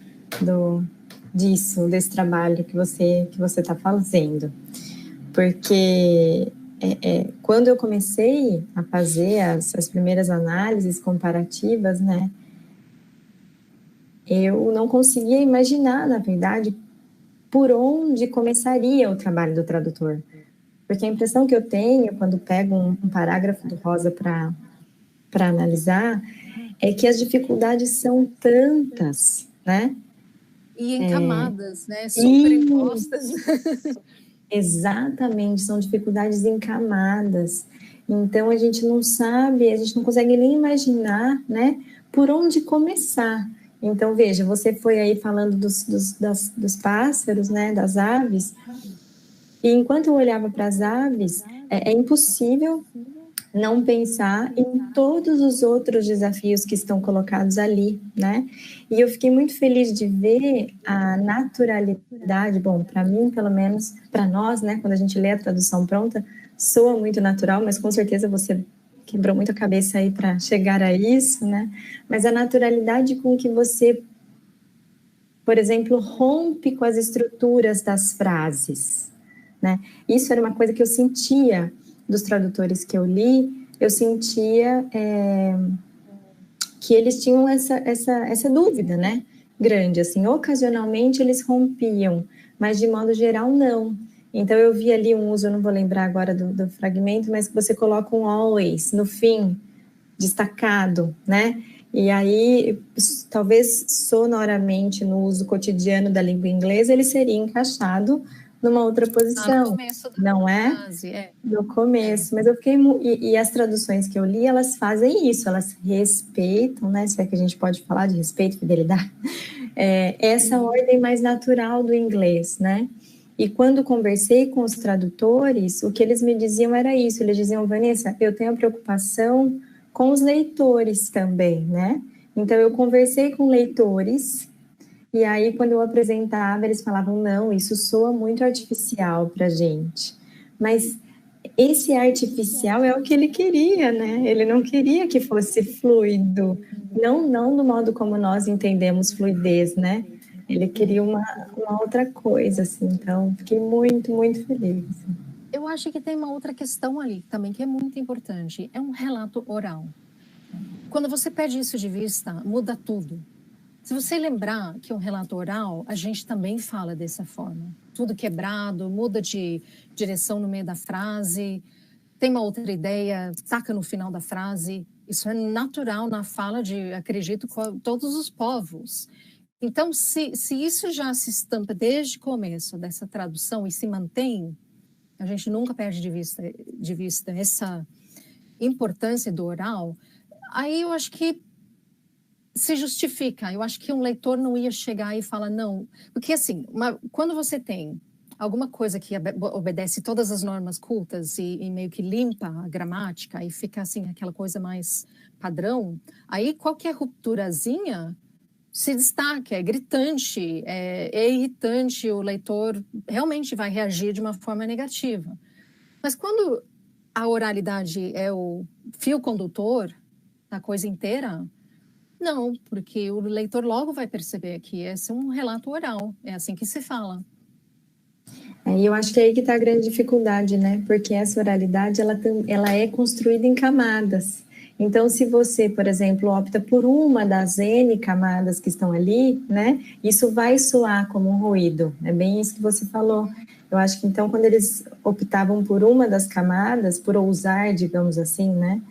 desse trabalho que você está fazendo. Porque quando eu comecei a fazer as primeiras análises comparativas, né, eu não conseguia imaginar, na verdade, por onde começaria o trabalho do tradutor. Porque a impressão que eu tenho, quando pego um parágrafo do Rosa para analisar, é que as dificuldades são tantas, né? E em camadas, né? Superimpostas. Exatamente, são dificuldades em camadas. Então, a gente não sabe, a gente não consegue nem imaginar, né, por onde começar. Então, veja, você foi aí falando dos pássaros, né, das aves, e enquanto eu olhava para as aves, é impossível não pensar em todos os outros desafios que estão colocados ali, né? E eu fiquei muito feliz de ver a naturalidade, bom, para mim, pelo menos, para nós, né, quando a gente lê a tradução pronta, soa muito natural, mas com certeza você quebrou muito a cabeça aí para chegar a isso, né? Mas a naturalidade com que você, por exemplo, rompe com as estruturas das frases, né? Isso era uma coisa que eu sentia dos tradutores que eu li, eu sentia que eles tinham essa dúvida, né? Grande, assim, ocasionalmente eles rompiam, mas de modo geral não. Então eu vi ali um uso, eu não vou lembrar agora do fragmento, mas que você coloca um always no fim, destacado, né? E aí, talvez sonoramente no uso cotidiano da língua inglesa, ele seria encaixado numa outra posição, não é? Frase, No começo, mas eu fiquei... E as traduções que eu li, elas fazem isso, elas respeitam, né? Se é que a gente pode falar de respeito e fidelidade, essa ordem mais natural do inglês, né? E quando conversei com os tradutores, o que eles me diziam era isso, eles diziam, Vanessa, eu tenho a preocupação com os leitores também, né? Então, eu conversei com leitores, e aí, quando eu apresentava, eles falavam, não, isso soa muito artificial para a gente. Mas esse artificial é o que ele queria, né? Ele não queria que fosse fluido, não do modo como nós entendemos fluidez, né? Ele queria uma outra coisa, assim. Então, fiquei muito, muito feliz. Eu acho que tem uma outra questão ali também que é muito importante. É um relato oral. Quando você perde isso de vista, muda tudo. Se você lembrar que um relato oral, a gente também fala dessa forma. Tudo quebrado, muda de direção no meio da frase, tem uma outra ideia, saca no final da frase. Isso é natural na fala de, acredito, todos os povos. Então, se isso já se estampa desde o começo dessa tradução e se mantém, a gente nunca perde de vista essa importância do oral, aí eu acho que se justifica. Eu acho que um leitor não ia chegar e falar não. Porque, assim, quando você tem alguma coisa que obedece todas as normas cultas e meio que limpa a gramática e fica, assim, aquela coisa mais padrão, aí qualquer rupturazinha se destaca, é gritante, é irritante, o leitor realmente vai reagir de uma forma negativa. Mas quando a oralidade é o fio condutor da coisa inteira, não, porque o leitor logo vai perceber que esse é um relato oral, é assim que se fala. E eu acho que é aí que está a grande dificuldade, né? Porque essa oralidade, ela é construída em camadas. Então, se você, por exemplo, opta por uma das N camadas que estão ali, né? Isso vai soar como um ruído. É bem isso que você falou. Eu acho que, então, quando eles optavam por uma das camadas, por ousar, digamos assim, né?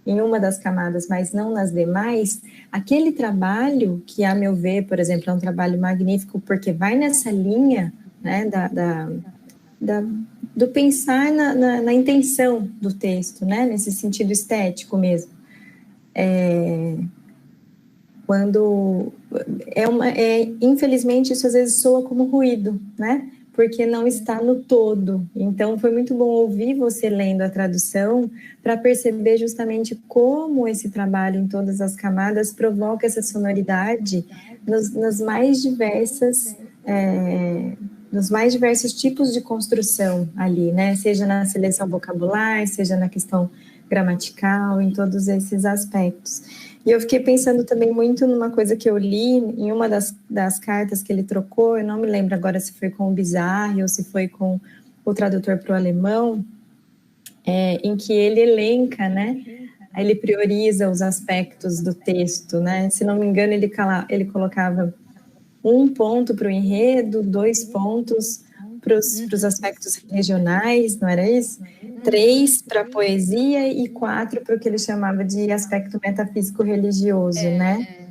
Em uma das camadas, mas não nas demais, aquele trabalho, que, a meu ver, por exemplo, é um trabalho magnífico, porque vai nessa linha, né, do pensar na intenção do texto, né, nesse sentido estético mesmo. Quando infelizmente isso às vezes soa como ruído, né, porque não está no todo. Então foi muito bom ouvir você lendo a tradução para perceber justamente como esse trabalho em todas as camadas provoca essa sonoridade nas mais diversas nos mais diversos tipos de construção ali, né? Seja na seleção vocabular, seja na questão gramatical, em todos esses aspectos. E eu fiquei pensando também muito numa coisa que eu li em uma das cartas que ele trocou, eu não me lembro agora se foi com o Bizarre ou se foi com o tradutor para o alemão, em que ele elenca, né? Ele prioriza os aspectos do texto, né? Se não me engano, ele colocava 1 ponto para o enredo, 2 pontos para os aspectos regionais, não era isso? 3 para a poesia e 4 para o que ele chamava de aspecto metafísico religioso, né?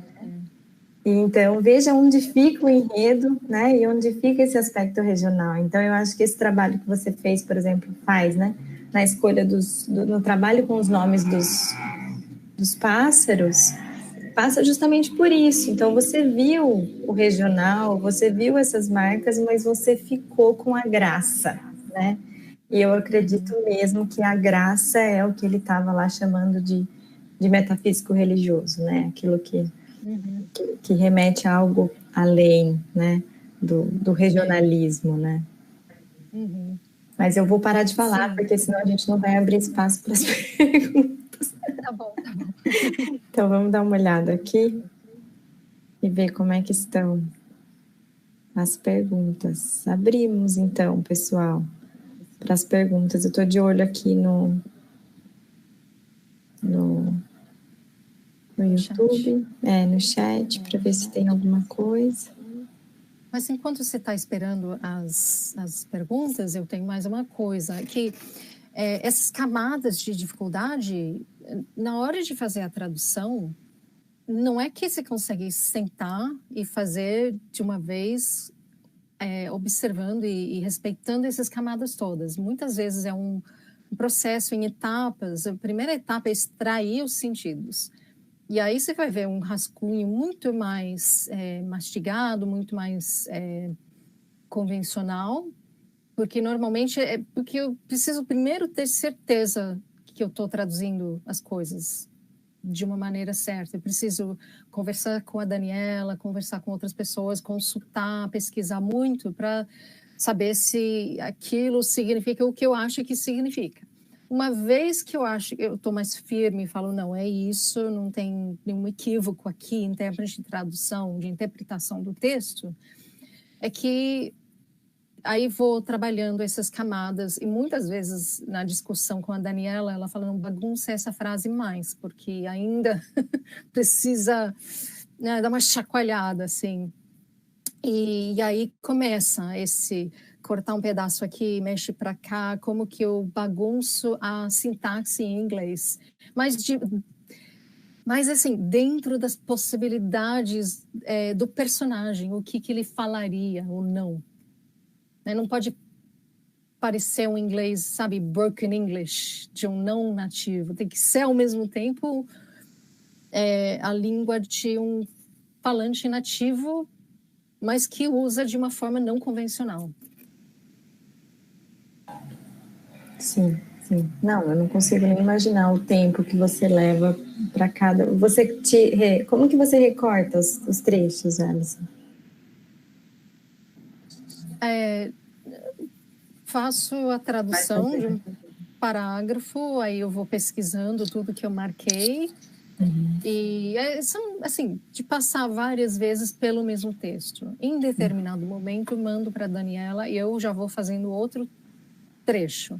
E então, veja onde fica o enredo, né? E onde fica esse aspecto regional. Então, eu acho que esse trabalho que você fez, por exemplo, né? Na escolha no trabalho com os nomes dos pássaros, passa justamente por isso. Então, você viu o regional, você viu essas marcas, mas você ficou com a graça, né? E eu acredito mesmo que a graça é o que ele estava lá chamando de metafísico religioso, né? Aquilo que remete a algo além, né? Do regionalismo, né? Mas eu vou parar de falar, porque senão a gente não vai abrir espaço para as perguntas. Tá bom. Então, vamos dar uma olhada aqui e ver como é que estão as perguntas. Abrimos, então, pessoal, para as perguntas. Eu estou de olho aqui no YouTube, no chat, para ver se tem alguma coisa. Mas enquanto você está esperando as perguntas, eu tenho mais uma coisa, que essas camadas de dificuldade, na hora de fazer a tradução, não é que você consegue sentar e fazer de uma vez, observando e respeitando essas camadas todas. Muitas vezes é um processo em etapas. A primeira etapa é extrair os sentidos. E aí você vai ver um rascunho muito mais mastigado, muito mais convencional, porque normalmente porque eu preciso primeiro ter certeza que eu estou traduzindo as coisas de uma maneira certa. Eu preciso conversar com a Daniela, conversar com outras pessoas, consultar, pesquisar muito para saber se aquilo significa o que eu acho que significa. Uma vez que eu acho que eu estou mais firme e falo, não, é isso, não tem nenhum equívoco aqui em termos de tradução, de interpretação do texto, é que aí vou trabalhando essas camadas, e muitas vezes na discussão com a Daniela, ela fala, não bagunça essa frase mais, porque ainda precisa, né, dar uma chacoalhada, assim. E aí começa esse cortar um pedaço aqui, mexe para cá, como que eu bagunço a sintaxe em inglês. Mas assim, dentro das possibilidades do personagem, o que ele falaria ou não. Não pode parecer um inglês, sabe, broken English, de um não nativo. Tem que ser, ao mesmo tempo, a língua de um falante nativo, mas que usa de uma forma não convencional. Sim, sim. Não, eu não consigo nem imaginar o tempo que você leva para cada... Como que você recorta os trechos, Alison? Faço a tradução de um parágrafo, aí eu vou pesquisando tudo que eu marquei. E são, assim, de passar várias vezes pelo mesmo texto. Em determinado momento, mando para a Daniela e eu já vou fazendo outro trecho.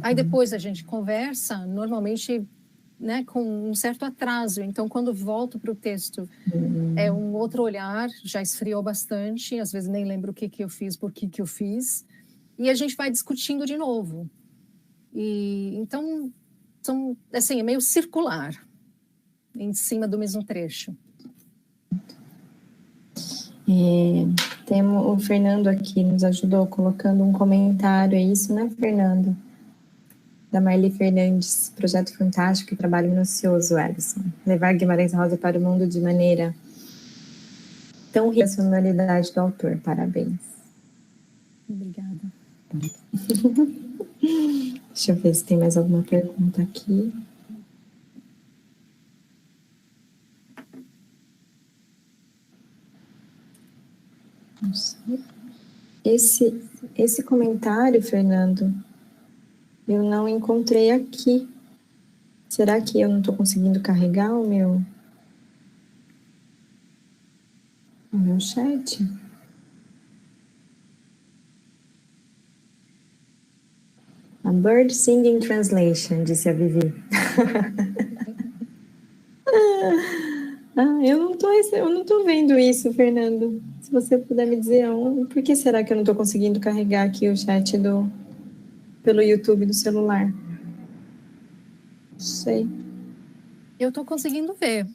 Aí depois a gente conversa, normalmente, né, com um certo atraso. Então, quando volto para o texto, é um outro olhar, já esfriou bastante, às vezes nem lembro o que eu fiz, por que eu fiz. E a gente vai discutindo de novo. E então, assim, é meio circular, em cima do mesmo trecho. Temos o Fernando aqui, nos ajudou colocando um comentário, é isso, né, Fernando? Da Marli Fernandes, projeto fantástico e trabalho minucioso, Alison. Levar Guimarães Rosa para o mundo de maneira tão rica a sonoridade do autor. Parabéns. Obrigada. Deixa eu ver se tem mais alguma pergunta aqui. Não sei. Esse comentário, Fernando, eu não encontrei aqui. Será que eu não estou conseguindo carregar o meu chat? A Bird Singing Translation, disse a Vivi. Eu não tô vendo isso, Fernando. Se você puder me dizer por que será que eu não estou conseguindo carregar aqui o chat pelo YouTube do celular? Não sei. Eu estou conseguindo ver.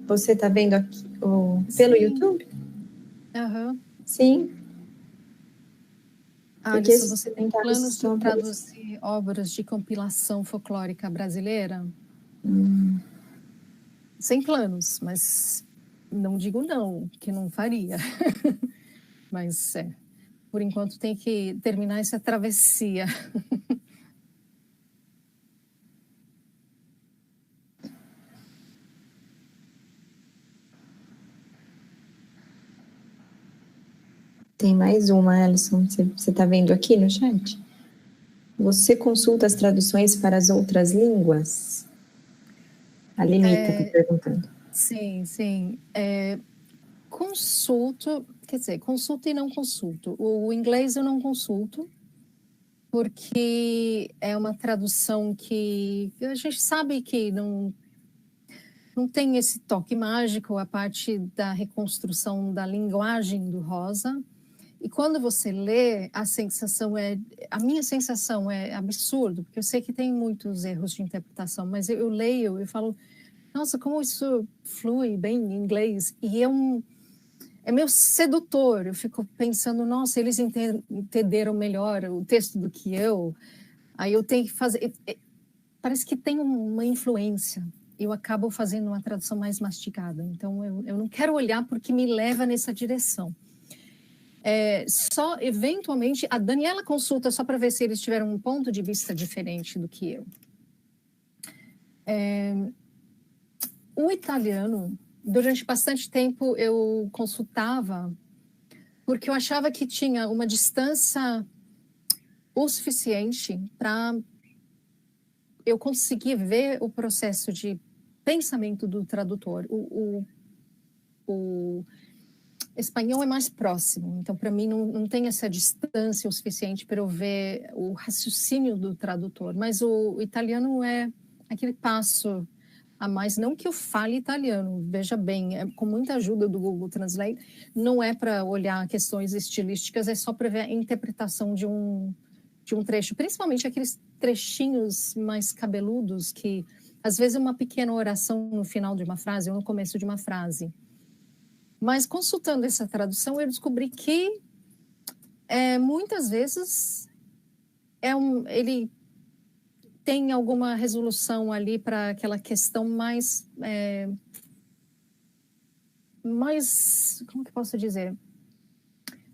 Você está vendo aqui pelo Sim. YouTube? Aham. Sim. Porque Alisson, você tem tá planos de só pra- traduzir obras de compilação folclórica brasileira? Sem planos, mas não digo não, que não faria. Mas, por enquanto, tem que terminar essa travessia. Tem mais uma, Alison, você está vendo aqui no chat? Você consulta as traduções para as outras línguas? A Lenita está perguntando. Sim, sim. Consulto, quer dizer, consulto e não consulto. O inglês eu não consulto, porque é uma tradução que a gente sabe que não tem esse toque mágico, a parte da reconstrução da linguagem do Rosa. E quando você lê, a minha sensação é absurdo, porque eu sei que tem muitos erros de interpretação, mas eu leio e falo, nossa, como isso flui bem em inglês. E é meio sedutor. Eu fico pensando, nossa, eles entenderam melhor o texto do que eu. Aí eu tenho que fazer. Parece que tem uma influência. Eu acabo fazendo uma tradução mais mastigada. Então eu não quero olhar porque me leva nessa direção. Só eventualmente a Daniela consulta só para ver se eles tiveram um ponto de vista diferente do que eu. O italiano, durante bastante tempo eu consultava porque eu achava que tinha uma distância o suficiente para eu conseguir ver o processo de pensamento do tradutor. O espanhol é mais próximo, então para mim não tem essa distância o suficiente para eu ver o raciocínio do tradutor, mas o italiano é aquele passo a mais, não que eu fale italiano, veja bem, com muita ajuda do Google Translate, não é para olhar questões estilísticas, é só para ver a interpretação de um trecho, principalmente aqueles trechinhos mais cabeludos que, às vezes, é uma pequena oração no final de uma frase ou no começo de uma frase. Mas, consultando essa tradução, eu descobri que, muitas vezes, ele tem alguma resolução ali para aquela questão mais, como que posso dizer?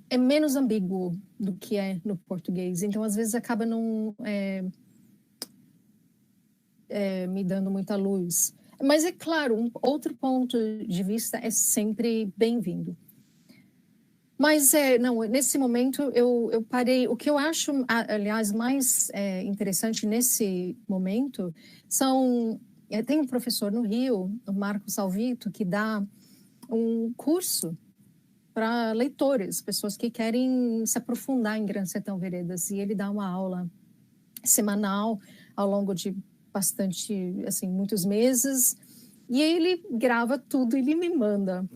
É menos ambíguo do que é no português. Então, às vezes, acaba não me dando muita luz. Mas, é claro, um outro ponto de vista é sempre bem-vindo. Mas, não, nesse momento, eu parei. O que eu acho, aliás, mais interessante nesse momento tem um professor no Rio, o Marco Salvito, que dá um curso para leitores, pessoas que querem se aprofundar em Grande Sertão Veredas. E ele dá uma aula semanal ao longo de muitos meses. E ele grava tudo e ele me manda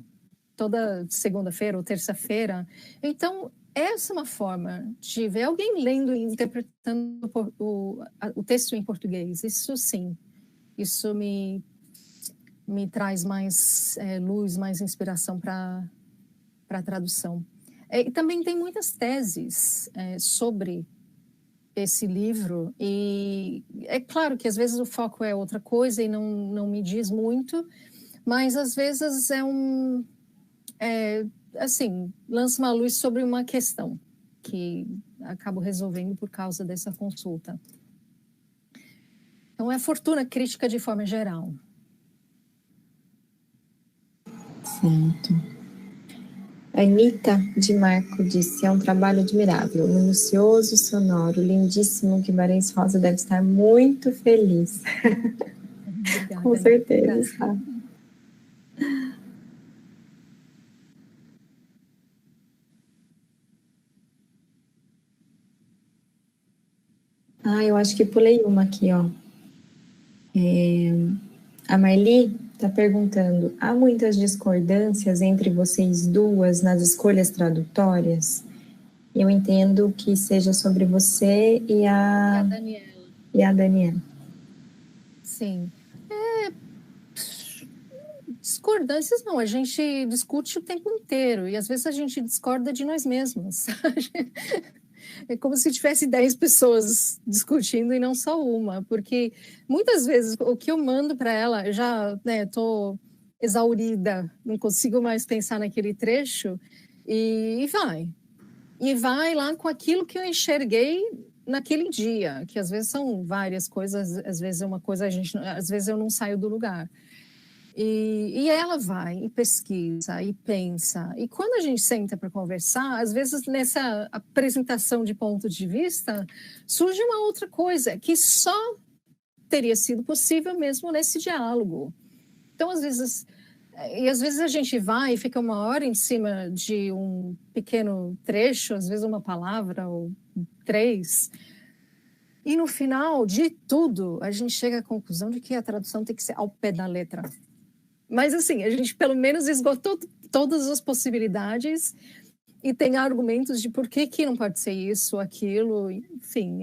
toda segunda-feira ou terça-feira. Então, essa é uma forma de ver alguém lendo e interpretando o texto em português. Isso sim, isso me traz mais luz, mais inspiração para a tradução. E também tem muitas teses sobre esse livro, e é claro que às vezes o foco é outra coisa e não me diz muito, mas às vezes lança uma luz sobre uma questão que acabo resolvendo por causa dessa consulta. Então, é fortuna crítica de forma geral. Certo. Anitta de Marco disse, é um trabalho admirável, minucioso, sonoro, lindíssimo. Guimarães Rosa deve estar muito feliz. Obrigada, com certeza está. Eu acho que pulei uma aqui, ó. A Marli está perguntando, há muitas discordâncias entre vocês duas nas escolhas tradutórias? Eu entendo que seja sobre você e a Daniela. Sim. Discordâncias não, a gente discute o tempo inteiro e às vezes a gente discorda de nós mesmos. É como se tivesse 10 pessoas discutindo e não só uma, porque muitas vezes o que eu mando para ela, eu já estou exaurida, não consigo mais pensar naquele trecho, e vai. E vai lá com aquilo que eu enxerguei naquele dia, que às vezes são várias coisas, às vezes é uma coisa, às vezes eu não saio do lugar. E ela vai e pesquisa e pensa. E quando a gente senta para conversar, às vezes nessa apresentação de ponto de vista, surge uma outra coisa que só teria sido possível mesmo nesse diálogo. Então, às vezes a gente vai e fica uma hora em cima de um pequeno trecho, às vezes uma palavra ou 3. E no final de tudo, a gente chega à conclusão de que a tradução tem que ser ao pé da letra. Mas, assim, a gente pelo menos esgotou todas as possibilidades e tem argumentos de por que não pode ser isso, aquilo, enfim.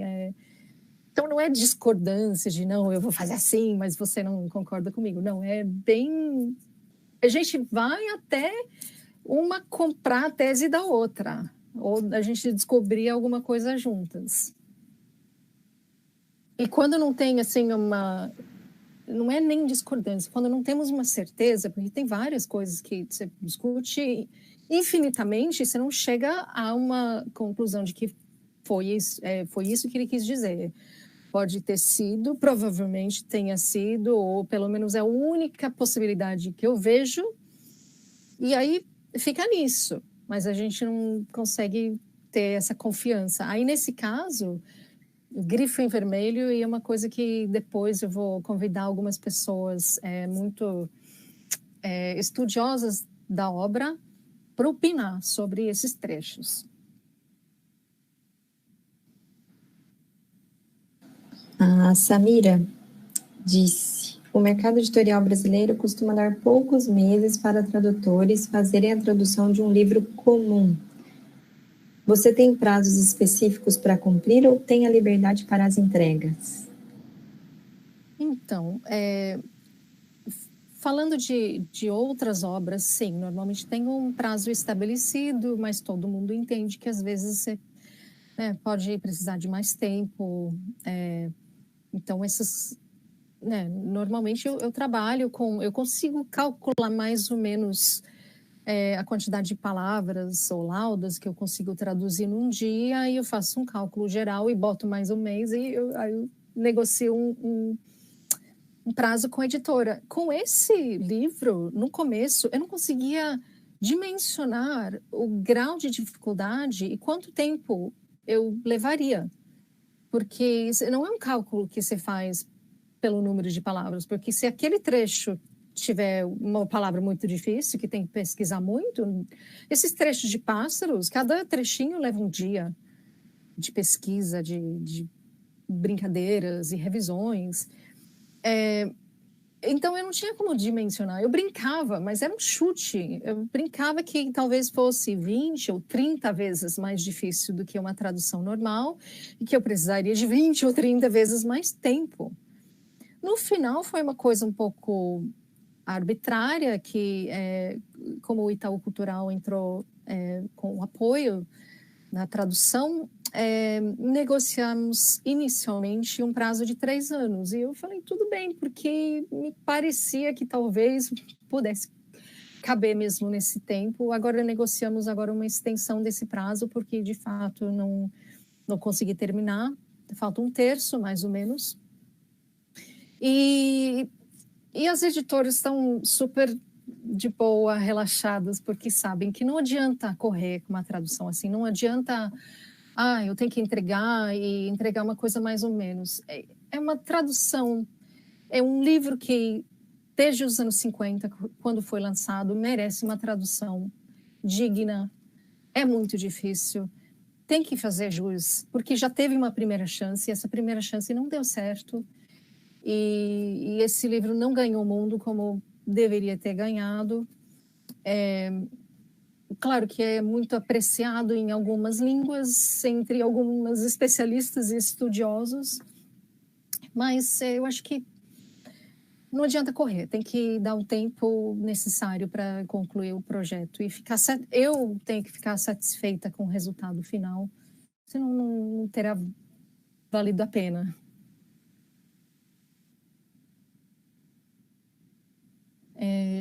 Então, não é discordância de, não, eu vou fazer assim, mas você não concorda comigo. Não, é bem... A gente vai até uma comprar a tese da outra, ou a gente descobrir alguma coisa juntas. E quando não tem, assim, não é nem discordância, quando não temos uma certeza, porque tem várias coisas que você discute infinitamente, você não chega a uma conclusão de que foi isso que ele quis dizer. Pode ter sido, provavelmente tenha sido, ou pelo menos é a única possibilidade que eu vejo, e aí fica nisso, mas a gente não consegue ter essa confiança. Aí, nesse caso... grifo em vermelho, e é uma coisa que depois eu vou convidar algumas pessoas muito estudiosas da obra para opinar sobre esses trechos. A Samira disse: o mercado editorial brasileiro costuma dar poucos meses para tradutores fazerem a tradução de um livro comum. Você tem prazos específicos para cumprir ou tem a liberdade para as entregas? Então, falando de outras obras, sim, normalmente tem um prazo estabelecido, mas todo mundo entende que às vezes você pode precisar de mais tempo. Então, normalmente eu trabalho eu consigo calcular mais ou menos a quantidade de palavras ou laudas que eu consigo traduzir num dia, e eu faço um cálculo geral e boto mais um mês, e aí eu negocio um prazo com a editora. Com esse livro, no começo, eu não conseguia dimensionar o grau de dificuldade e quanto tempo eu levaria, porque não é um cálculo que você faz pelo número de palavras, porque se aquele trecho tiver uma palavra muito difícil, que tem que pesquisar muito, esses trechos de pássaros, cada trechinho leva um dia de pesquisa, de brincadeiras e revisões. Então, eu não tinha como dimensionar. Eu brincava, mas era um chute. Eu brincava que talvez fosse 20 ou 30 vezes mais difícil do que uma tradução normal, e que eu precisaria de 20 ou 30 vezes mais tempo. No final, foi uma coisa um pouco arbitrária, que como o Itaú Cultural entrou com o apoio na tradução, negociamos inicialmente um prazo de 3 anos. E eu falei, tudo bem, porque me parecia que talvez pudesse caber mesmo nesse tempo. Agora negociamos uma extensão desse prazo, porque de fato não consegui terminar. Falta 1/3, mais ou menos. E as editoras estão super de boa, relaxadas, porque sabem que não adianta correr com uma tradução assim, não adianta, eu tenho que entregar uma coisa mais ou menos. É uma tradução, é um livro que, desde os anos 50, quando foi lançado, merece uma tradução digna. É muito difícil, tem que fazer jus, porque já teve uma primeira chance, e essa primeira chance não deu certo. E esse livro não ganhou o mundo como deveria ter ganhado. Claro que é muito apreciado em algumas línguas, entre algumas especialistas e estudiosos, mas eu acho que Não adianta correr, tem que dar o tempo necessário para concluir o projeto e eu tenho que ficar satisfeita com o resultado final, senão não terá valido a pena.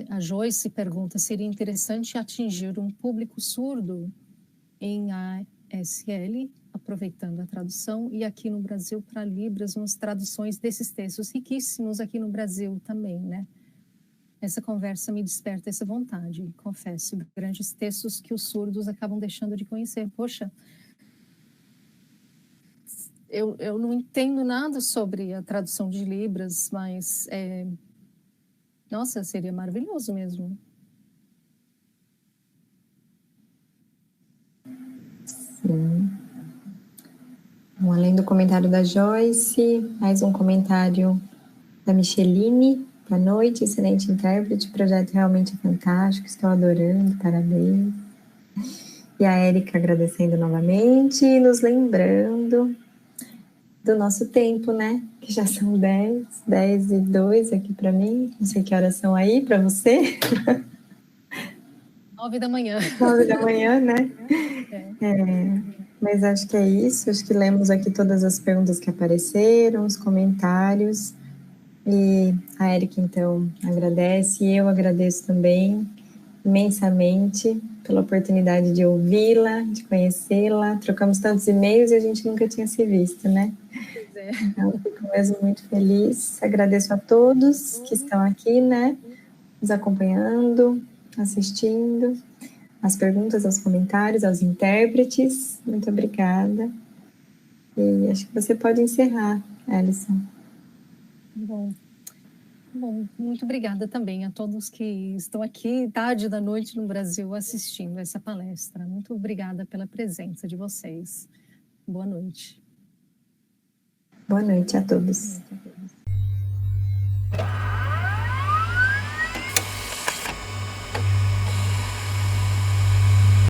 A Joyce pergunta: seria interessante atingir um público surdo em ASL, aproveitando a tradução, e aqui no Brasil para Libras, umas traduções desses textos riquíssimos aqui no Brasil também, né? Essa conversa me desperta essa vontade, confesso, grandes textos que os surdos acabam deixando de conhecer. Poxa, eu não entendo nada sobre a tradução de Libras, mas, nossa, seria maravilhoso mesmo. Sim. Bom, além do comentário da Joyce, mais um comentário da Micheline. Boa noite, excelente intérprete, o projeto realmente é fantástico, estou adorando, parabéns. E a Érica agradecendo novamente e nos lembrando do nosso tempo, né? Que já são 10:02 aqui para mim, não sei que horas são aí para você. 9 da manhã. 9 da manhã, né? Mas acho que é isso, acho que lemos aqui todas as perguntas que apareceram, os comentários, e a Érica, então, agradece, e eu agradeço também imensamente pela oportunidade de ouvi-la, de conhecê-la, trocamos tantos e-mails e a gente nunca tinha se visto, né? Pois é. Então, fico mesmo muito feliz, agradeço a todos que estão aqui, né, nos acompanhando, assistindo, as perguntas, aos comentários, aos intérpretes, muito obrigada. E acho que você pode encerrar, Alison. Bom, muito obrigada também a todos que estão aqui, tarde da noite no Brasil, assistindo essa palestra. Muito obrigada pela presença de vocês. Boa noite. Boa noite a todos.